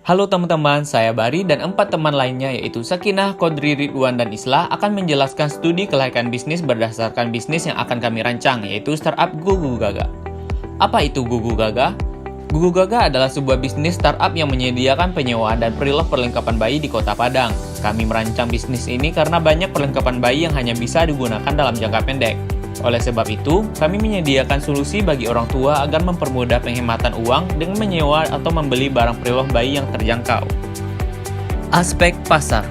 Halo teman-teman, saya Bari dan 4 teman lainnya yaitu Sakinah, Kodri, Ridwan, dan Islah akan menjelaskan studi kelayakan bisnis berdasarkan bisnis yang akan kami rancang yaitu startup Gugu Gaga. Apa itu Gugu Gaga? Gugu Gaga adalah sebuah bisnis startup yang menyediakan penyewaan dan pre-love perlengkapan bayi di Kota Padang. Kami merancang bisnis ini karena banyak perlengkapan bayi yang hanya bisa digunakan dalam jangka pendek. Oleh sebab itu, kami menyediakan solusi bagi orang tua agar mempermudah penghematan uang dengan menyewa atau membeli barang pre-love bayi yang terjangkau. Aspek pasar.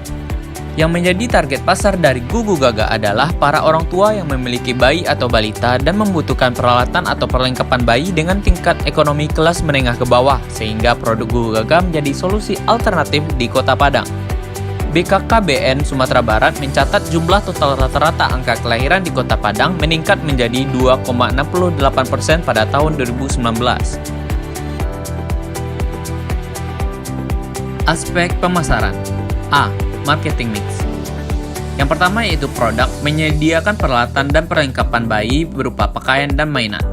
Yang menjadi target pasar dari Gugu Gaga adalah para orang tua yang memiliki bayi atau balita dan membutuhkan peralatan atau perlengkapan bayi dengan tingkat ekonomi kelas menengah ke bawah, sehingga produk Gugu Gaga menjadi solusi alternatif di Kota Padang. BKKBN Sumatera Barat mencatat jumlah total rata-rata angka kelahiran di Kota Padang meningkat menjadi 2,68% pada tahun 2019. Aspek pemasaran. A. Marketing mix. Yang pertama yaitu produk, menyediakan peralatan dan perlengkapan bayi berupa pakaian dan mainan.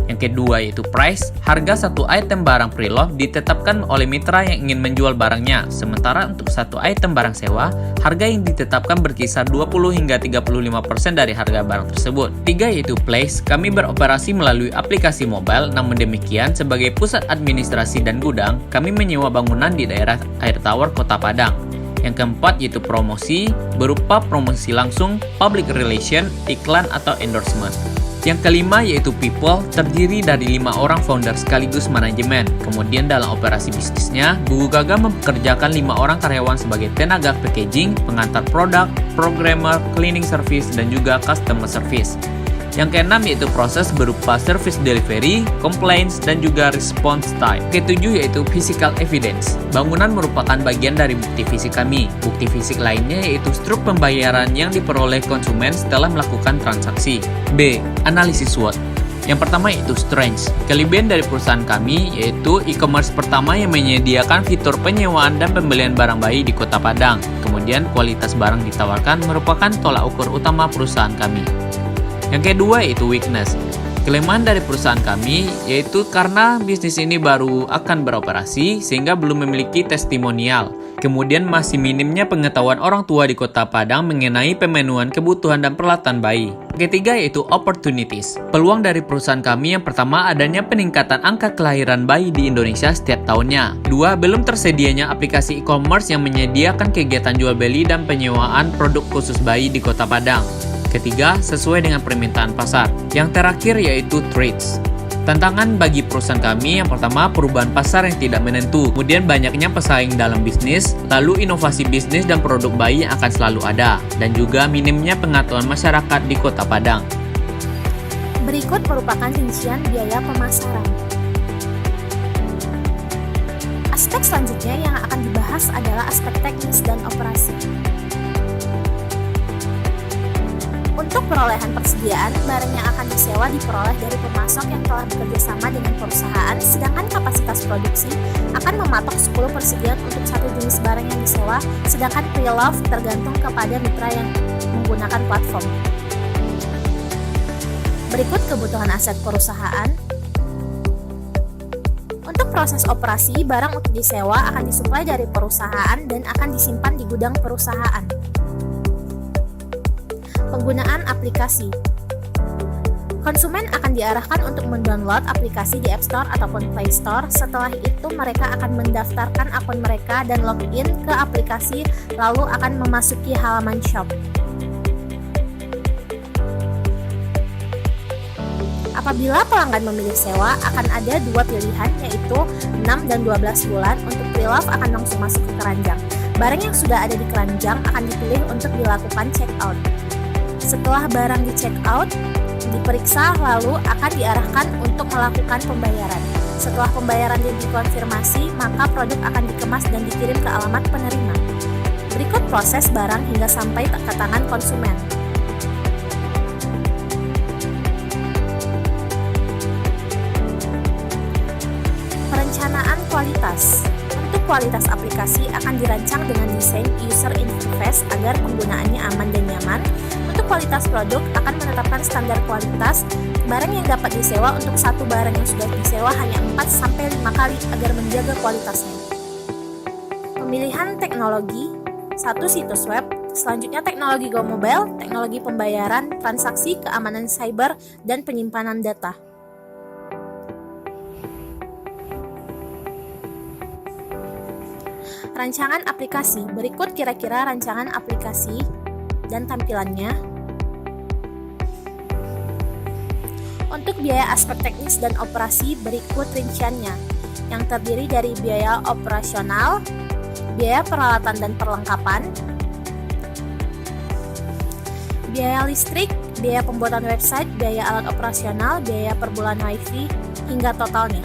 Yang kedua yaitu price, harga satu item barang pre-love ditetapkan oleh mitra yang ingin menjual barangnya, sementara untuk satu item barang sewa, harga yang ditetapkan berkisar 20 hingga 35% dari harga barang tersebut. Tiga yaitu place, kami beroperasi melalui aplikasi mobile, namun demikian sebagai pusat administrasi dan gudang, kami menyewa bangunan di daerah Air Tower Kota Padang. Yang keempat yaitu promosi, berupa promosi langsung, public relation, iklan atau endorsement. Yang kelima yaitu people, terdiri dari 5 orang founder sekaligus manajemen. Kemudian dalam operasi bisnisnya, Gugu Gaga mempekerjakan 5 orang karyawan sebagai tenaga packaging, pengantar produk, programmer, cleaning service, dan juga customer service. Yang keenam yaitu proses berupa service delivery, complaints, dan juga response time. Ketujuh yaitu physical evidence. Bangunan merupakan bagian dari bukti fisik kami. Bukti fisik lainnya yaitu struk pembayaran yang diperoleh konsumen setelah melakukan transaksi. B. Analisis SWOT. Yang pertama yaitu strengths. Kelebihan dari perusahaan kami yaitu e-commerce pertama yang menyediakan fitur penyewaan dan pembelian barang bayi di Kota Padang. Kemudian kualitas barang ditawarkan merupakan tolak ukur utama perusahaan kami. Yang kedua yaitu weakness. Kelemahan dari perusahaan kami yaitu karena bisnis ini baru akan beroperasi sehingga belum memiliki testimonial. Kemudian masih minimnya pengetahuan orang tua di Kota Padang mengenai pemenuhan kebutuhan dan peralatan bayi. Ketiga yaitu opportunities. Peluang dari perusahaan kami yang pertama adanya peningkatan angka kelahiran bayi di Indonesia setiap tahunnya. Dua, belum tersedianya aplikasi e-commerce yang menyediakan kegiatan jual beli dan penyewaan produk khusus bayi di Kota Padang. Ketiga, sesuai dengan permintaan pasar. Yang terakhir yaitu trades. Tantangan bagi perusahaan kami yang pertama perubahan pasar yang tidak menentu, kemudian banyaknya pesaing dalam bisnis, lalu inovasi bisnis dan produk bayi yang akan selalu ada, dan juga minimnya pengetahuan masyarakat di Kota Padang. Berikut merupakan rincian biaya pemasaran. Aspek selanjutnya yang akan dibahas adalah aspek teknis dan operasi. Untuk perolehan persediaan, barang yang akan disewa diperoleh dari pemasok yang telah bekerja sama dengan perusahaan, sedangkan kapasitas produksi akan mematok 10 persediaan untuk satu jenis barang yang disewa, sedangkan pre-love tergantung kepada mitra yang menggunakan platform. Berikut kebutuhan aset perusahaan. Untuk proses operasi, barang untuk disewa akan disuplai dari perusahaan dan akan disimpan di gudang perusahaan. Penggunaan aplikasi. Konsumen akan diarahkan untuk mendownload aplikasi di App Store ataupun Play Store. Setelah itu mereka akan mendaftarkan akun mereka dan login ke aplikasi, lalu akan memasuki halaman shop. Apabila pelanggan memilih sewa, akan ada dua pilihan yaitu 6 dan 12 bulan. Untuk pre-love akan langsung masuk ke keranjang. Barang yang sudah ada di keranjang akan dipilih untuk dilakukan check out. Setelah barang di check out, diperiksa lalu akan diarahkan untuk melakukan pembayaran. Setelah pembayaran dikonfirmasi, maka produk akan dikemas dan dikirim ke alamat penerima. Berikut proses barang hingga sampai ke tangan konsumen. Perencanaan kualitas. Untuk kualitas aplikasi akan dirancang dengan desain user interface agar penggunaannya aman dan nyaman. Untuk kualitas produk akan menetapkan standar kualitas barang yang dapat disewa. Untuk satu barang yang sudah disewa hanya 4-5 kali agar menjaga kualitasnya. Pemilihan teknologi, 1 situs web, selanjutnya teknologi Go Mobile, teknologi pembayaran, transaksi, keamanan cyber, dan penyimpanan data. Rancangan aplikasi, berikut kira-kira rancangan aplikasi dan tampilannya. Untuk biaya aspek teknis dan operasi, berikut rinciannya, yang terdiri dari biaya operasional, biaya peralatan dan perlengkapan, biaya listrik, biaya pembuatan website, biaya alat operasional, biaya per bulan WiFi, hingga totalnya.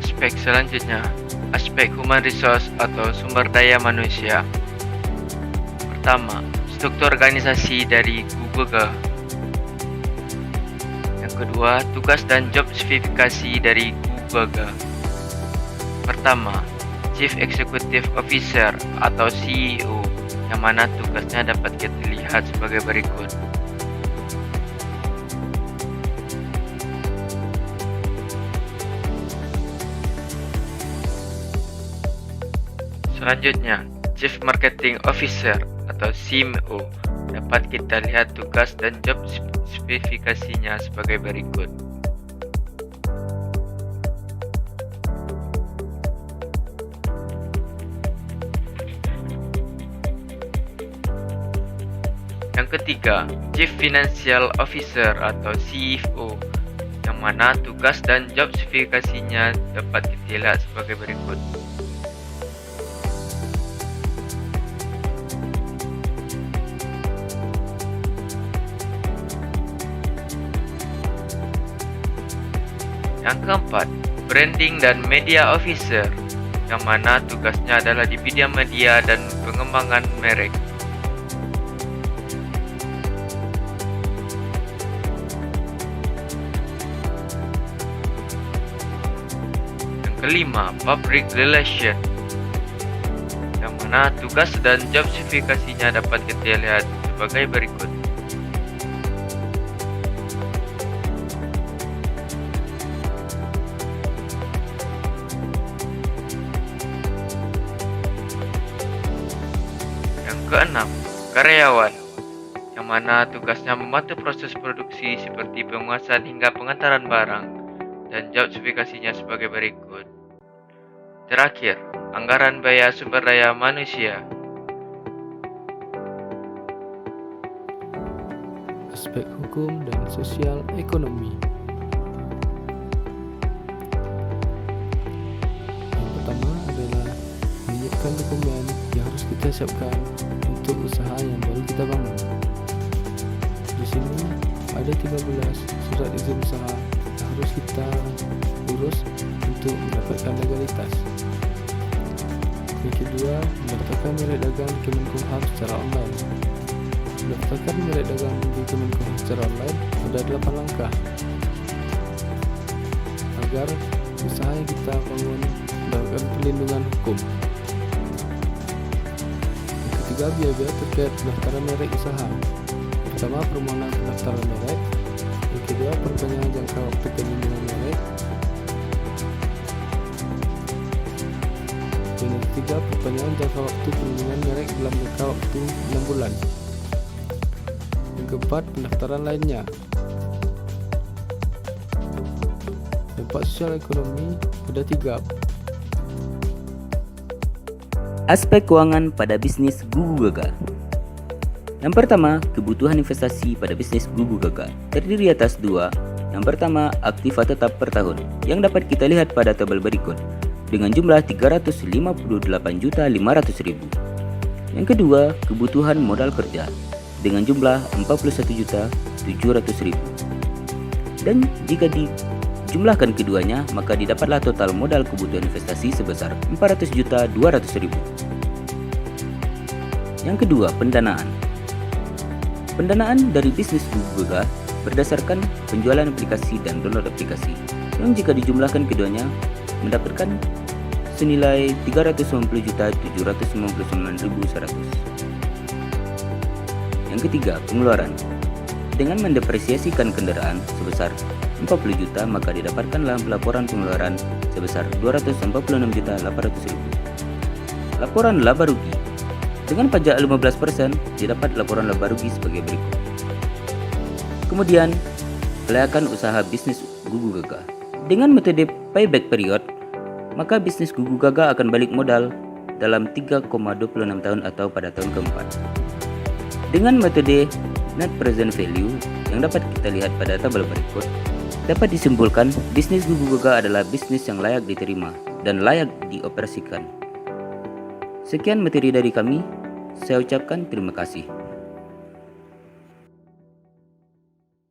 Aspek selanjutnya, aspek human resource atau sumber daya manusia. Pertama, struktur organisasi dari Google. Yang kedua, tugas dan job spesifikasi dari Google. Pertama, Chief Executive Officer atau CEO, yang mana tugasnya dapat kita lihat sebagai berikut. Selanjutnya, Chief Marketing Officer atau CMO, dapat kita lihat tugas dan job spesifikasinya sebagai berikut. Yang ketiga, Chief Financial Officer atau CFO, yang mana tugas dan job spesifikasinya dapat kita lihat sebagai berikut. Yang keempat, Branding dan Media Officer, yang mana tugasnya adalah di bidang media dan pengembangan merek. Yang kelima, Public Relation, yang mana tugas dan job spesifikasinya dapat kita lihat sebagai berikut. Keenam, karyawan, yang mana tugasnya membantu proses produksi seperti pemesanan hingga pengantaran barang, dan job spesifikasinya sebagai berikut. Terakhir, anggaran biaya sumber daya manusia. Aspek hukum dan sosial ekonomi. Yang pertama adalah menyiapkan dokumen yang harus kita siapkan untuk usaha yang baru kita bangun. Di sini ada 13 surat izin usaha yang harus kita urus untuk mendapatkan legalitas. Yang kedua, mendaftarkan merek dagang Kemenkumham secara online. Mendaftarkan merek dagang di Kemenkumham secara online ada 8 langkah agar usaha yang kita bangun mendapatkan perlindungan hukum. Ketiga, biaya-biaya terkait pendaftaran merek usaha. Pertama, permohonan pendaftaran merek. Yang kedua, perpanjangan jangka waktu perlindungan merek. Dan yang ketiga, perpanjangan jangka waktu perlindungan merek dalam jangka waktu 6 bulan. Yang keempat, pendaftaran lainnya. Dampak sosial ekonomi ada 3. Aspek keuangan pada bisnis Gugu Gaga. Yang pertama, kebutuhan investasi pada bisnis Gugu Gaga terdiri atas 2. Yang pertama, aktiva tetap per tahun yang dapat kita lihat pada tabel berikut dengan jumlah 358.500.000. Yang kedua, kebutuhan modal kerja dengan jumlah 41.700.000. Dan jika dijumlahkan keduanya, maka didapatlah total modal kebutuhan investasi sebesar 400.200.000. Yang kedua, pendanaan. Pendanaan dari bisnis Gugu Gaga berdasarkan penjualan aplikasi dan download aplikasi, yang jika dijumlahkan keduanya mendapatkan senilai 390.799.100. Yang ketiga, pengeluaran. Dengan mendepresiasikan kendaraan sebesar 40 juta, maka didapatkanlah pelaporan pengeluaran sebesar 246.800.000. laporan laba rugi. Dengan pajak 15%, didapat laporan laba rugi sebagai berikut. Kemudian, kelayakan usaha bisnis Gugu Gaga. Dengan metode payback period, maka bisnis Gugu Gaga akan balik modal dalam 3,26 tahun atau pada tahun keempat. Dengan metode net present value yang dapat kita lihat pada tabel berikut, dapat disimpulkan bisnis Gugu Gaga adalah bisnis yang layak diterima dan layak dioperasikan. Sekian materi dari kami, saya ucapkan terima kasih.